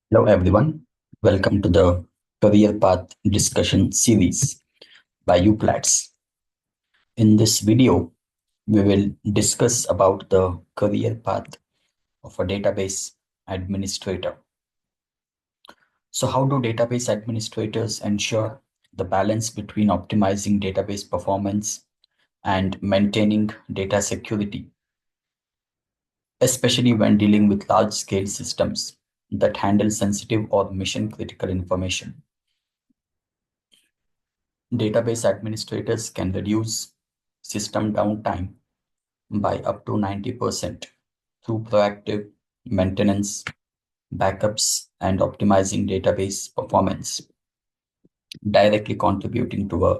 Hello, everyone. Welcome to the Career Path Discussion Series by Uplatz. In this video, we will discuss about the career path of a database administrator. So, how do database administrators ensure the balance between optimizing database performance and maintaining data security, especially when dealing with large-scale systems that handle sensitive or mission-critical information? Database administrators can reduce system downtime by up to 90% through proactive maintenance, backups, and optimizing database performance, directly contributing to a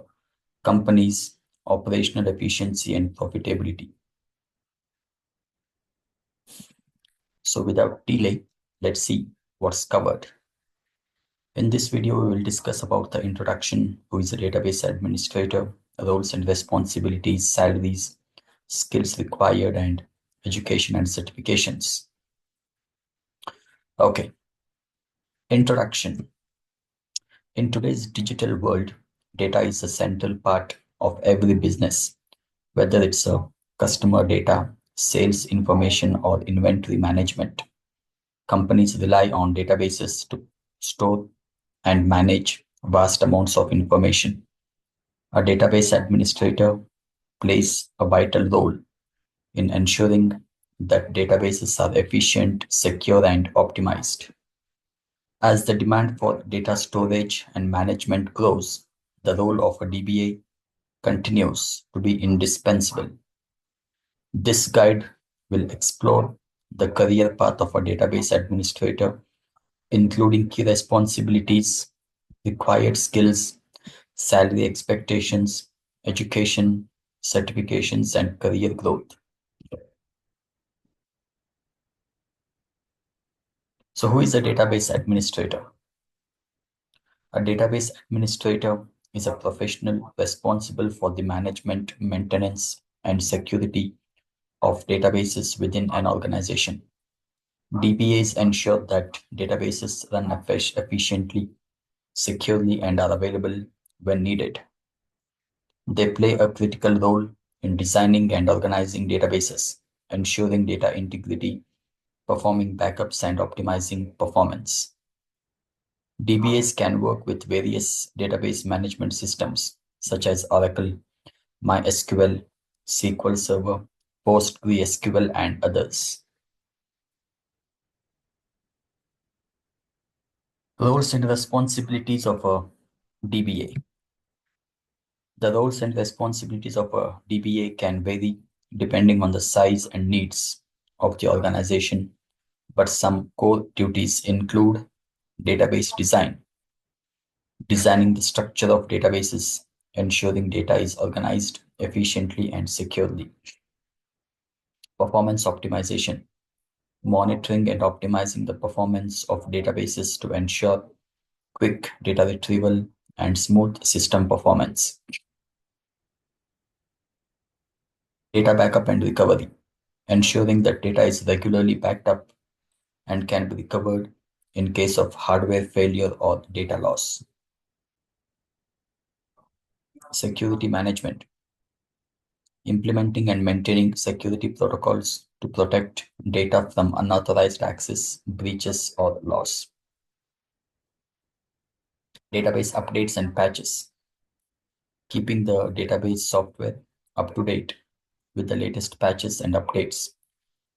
company's operational efficiency and profitability. So without delay, let's see what's covered. In this video, we will discuss about the introduction, who is a database administrator, roles and responsibilities, salaries, skills required, and education and certifications. Okay, introduction. In today's digital world, data is a central part of every business, whether it's a customer data, sales information, or inventory management. Companies rely on databases to store and manage vast amounts of information. A database administrator plays a vital role in ensuring that databases are efficient, secure, and optimized. As the demand for data storage and management grows, the role of a DBA continues to be indispensable. This guide will explore the career path of a database administrator, including key responsibilities, required skills, salary expectations, education, certifications, and career growth. So, who is a database administrator? A database administrator is a professional responsible for the management, maintenance, and security of databases within an organization. DBAs ensure that databases run efficiently, securely, and are available when needed. They play a critical role in designing and organizing databases, ensuring data integrity, performing backups, and optimizing performance. DBAs can work with various database management systems such as Oracle, MySQL, SQL Server, PostgreSQL, and others. Roles and responsibilities of a DBA. The roles and responsibilities of a DBA can vary depending on the size and needs of the organization, but some core duties include database design, designing the structure of databases, ensuring data is organized efficiently and securely, performance optimization, monitoring and optimizing the performance of databases to ensure quick data retrieval and smooth system performance. Data backup and recovery, ensuring that data is regularly backed up and can be recovered in case of hardware failure or data loss. Security management, implementing and maintaining security protocols to protect data from unauthorized access, breaches, or loss. Database updates and patches, keeping the database software up to date with the latest patches and updates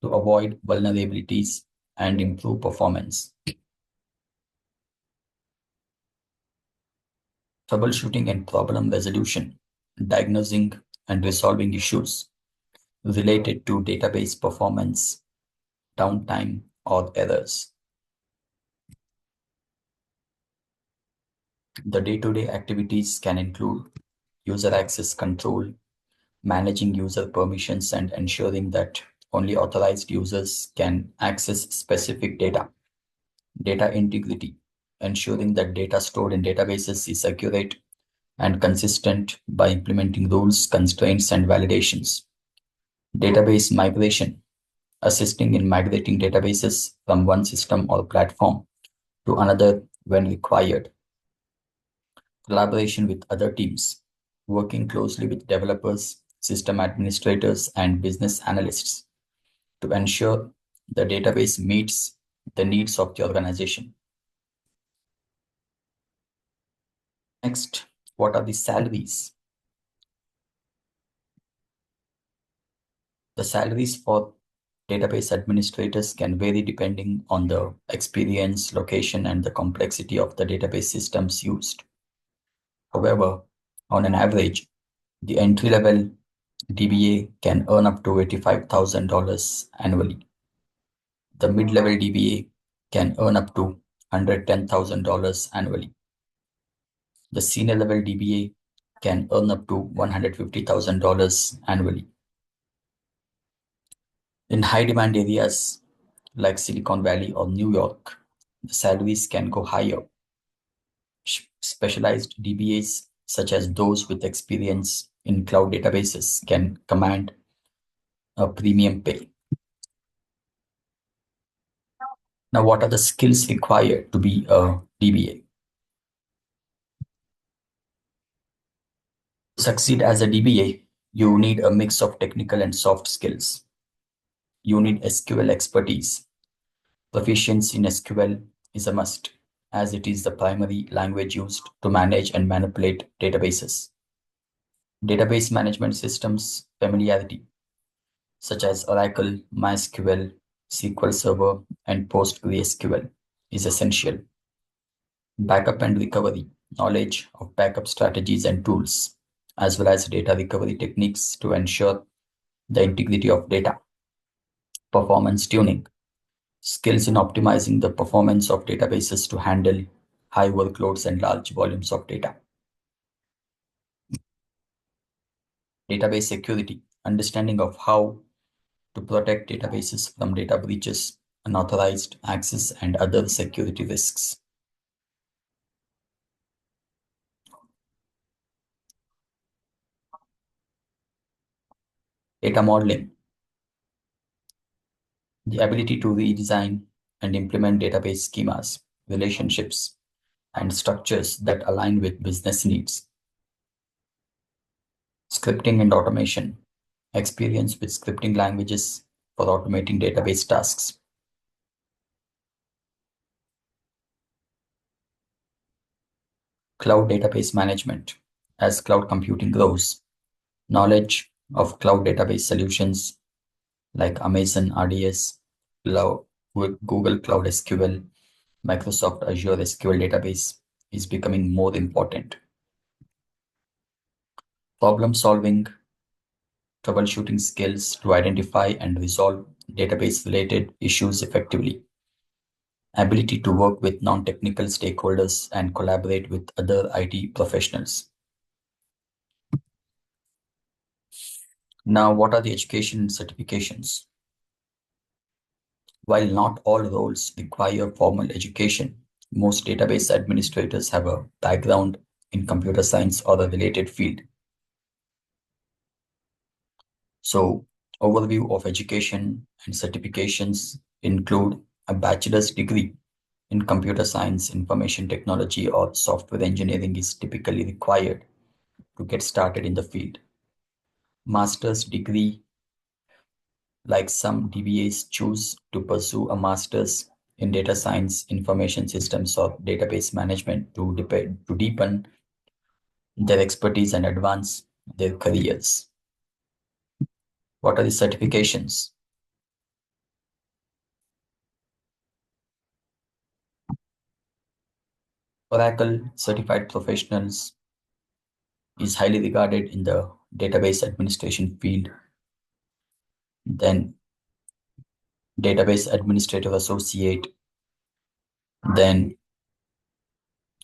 to avoid vulnerabilities and improve performance. Troubleshooting and problem resolution, diagnosing and resolving issues related to database performance, downtime, or errors. The day-to-day activities can include user access control, managing user permissions, and ensuring that only authorized users can access specific data. Data integrity, ensuring that data stored in databases is accurate and consistent by implementing rules, constraints, and validations. Database migration, assisting in migrating databases from one system or platform to another when required. Collaboration with other teams, working closely with developers, system administrators, and business analysts to ensure the database meets the needs of the organization. Next, what are the salaries? The salaries for database administrators can vary depending on the experience, location, and the complexity of the database systems used. However, on an average, the entry-level DBA can earn up to $85,000 annually. The mid-level DBA can earn up to $110,000 annually. The senior level DBA can earn up to $150,000 annually. In high demand areas like Silicon Valley or New York, the salaries can go higher. Specialized DBAs, such as those with experience in cloud databases, can command a premium pay. Now, what are the skills required to be a DBA? To succeed as a DBA, you need a mix of technical and soft skills. You need SQL expertise. Proficiency in SQL is a must, as it is the primary language used to manage and manipulate databases. Database management systems familiarity, such as Oracle, MySQL, SQL Server, and PostgreSQL, is essential. Backup and recovery, knowledge of backup strategies and tools, as well as data recovery techniques to ensure the integrity of data. Performance tuning, skills in optimizing the performance of databases to handle high workloads and large volumes of data. Database security, understanding of how to protect databases from data breaches, unauthorized access, and other security risks. Data modeling, the ability to redesign and implement database schemas, relationships, and structures that align with business needs. Scripting and automation, experience with scripting languages for automating database tasks. Cloud database management, as cloud computing grows, knowledge of cloud database solutions like Amazon RDS, Google Cloud SQL, Microsoft Azure SQL database is becoming more important. Problem solving, troubleshooting skills to identify and resolve database related issues effectively. Ability to work with non-technical stakeholders and collaborate with other IT professionals. Now, what are the education certifications? While not all roles require formal education, most database administrators have a background in computer science or a related field. So, overview of education and certifications include a bachelor's degree in computer science, information technology, or software engineering is typically required to get started in the field. Master's degree, like some DBAs choose to pursue a master's in data science, information systems, or database management to deepen their expertise and advance their careers. What are the certifications? Oracle Certified Professionals is highly regarded in the database administration field. Then Database Administrator Associate, then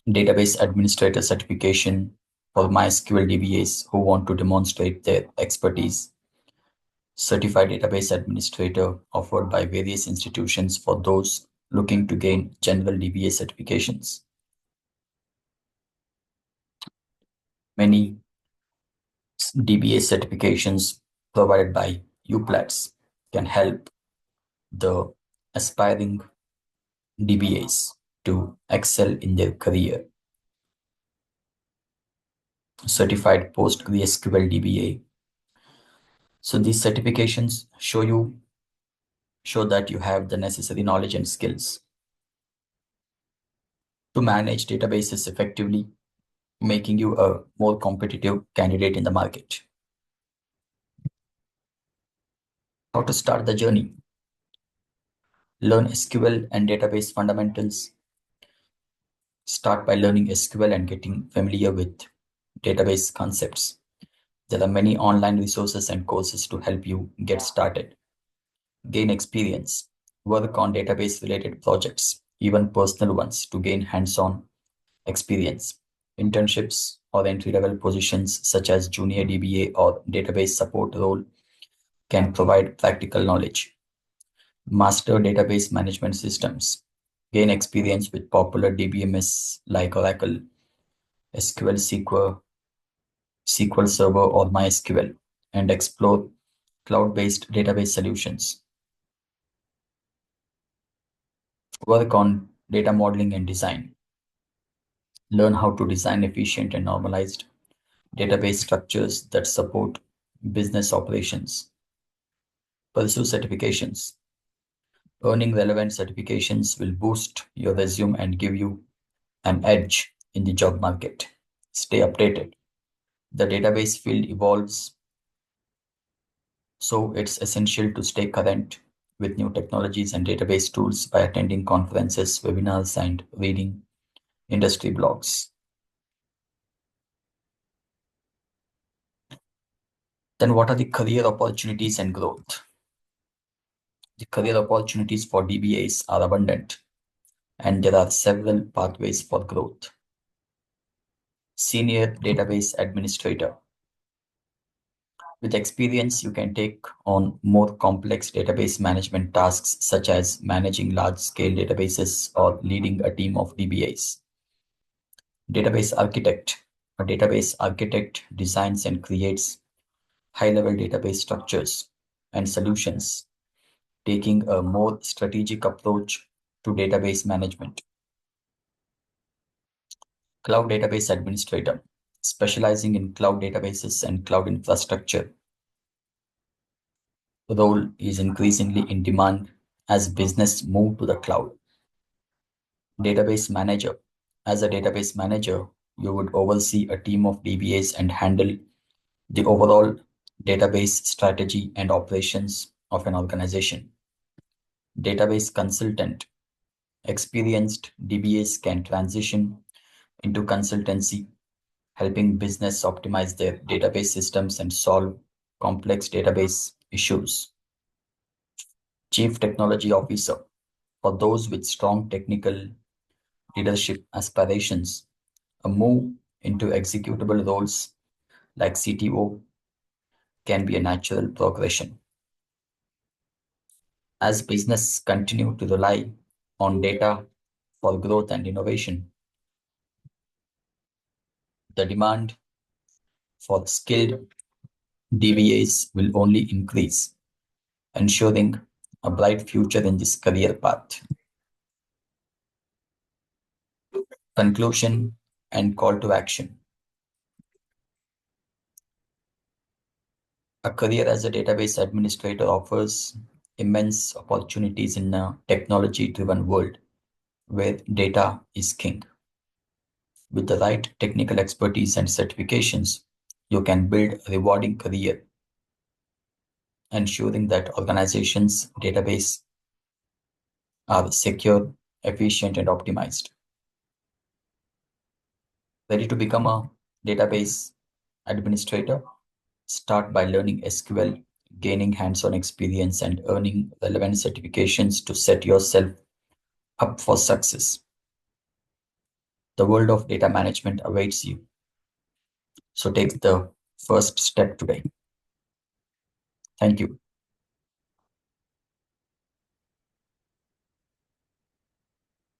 Database Administrator Certification for MySQL DBAs who want to demonstrate their expertise. Certified Database Administrator offered by various institutions for those looking to gain general DBA certifications. Many DBA certifications provided by Uplatz can help the aspiring DBAs to excel in their career. Certified PostgreSQL DBA. So these certifications show that you have the necessary knowledge and skills to manage databases effectively, making you a more competitive candidate in the market. How to start the journey? Learn SQL and database fundamentals. Start by learning SQL and getting familiar with database concepts. There are many online resources and courses to help you get started. Gain experience. Work on database related projects, even personal ones, to gain hands-on experience. Internships or entry-level positions such as Junior DBA or database support role can provide practical knowledge. Master database management systems. Gain experience with popular DBMS like Oracle, SQL Server, or MySQL, and explore cloud-based database solutions. Work on data modeling and design. Learn how to design efficient and normalized database structures that support business operations. Pursue certifications. Earning relevant certifications will boost your resume and give you an edge in the job market. Stay updated. The database field evolves, so it's essential to stay current with new technologies and database tools by attending conferences, webinars, and reading industry blogs. Then, what are the career opportunities and growth? The career opportunities for DBAs are abundant, and there are several pathways for growth. Senior Database Administrator. With experience, you can take on more complex database management tasks such as managing large-scale databases or leading a team of DBAs. Database Architect. A database architect designs and creates high-level database structures and solutions, taking a more strategic approach to database management. Cloud Database Administrator, specializing in cloud databases and cloud infrastructure. The role is increasingly in demand as business move to the cloud. Database Manager. As a database manager, you would oversee a team of DBAs and handle the overall database strategy and operations of an organization. Database Consultant. Experienced DBAs can transition into consultancy, helping business optimize their database systems and solve complex database issues. Chief Technology Officer. For those with strong technical leadership aspirations, a move into executable roles like CTO can be a natural progression. As business continue to rely on data for growth and innovation, the demand for skilled DBAs will only increase, ensuring a bright future in this career path. Conclusion and call to action. A career as a database administrator offers immense opportunities in a technology-driven world where data is king. With the right technical expertise and certifications, you can build a rewarding career, ensuring that organizations' database are secure, efficient, and optimized. Ready to become a database administrator? Start by learning SQL, gaining hands-on experience, and earning relevant certifications to set yourself up for success. The world of data management awaits you. So take the first step today. Thank you.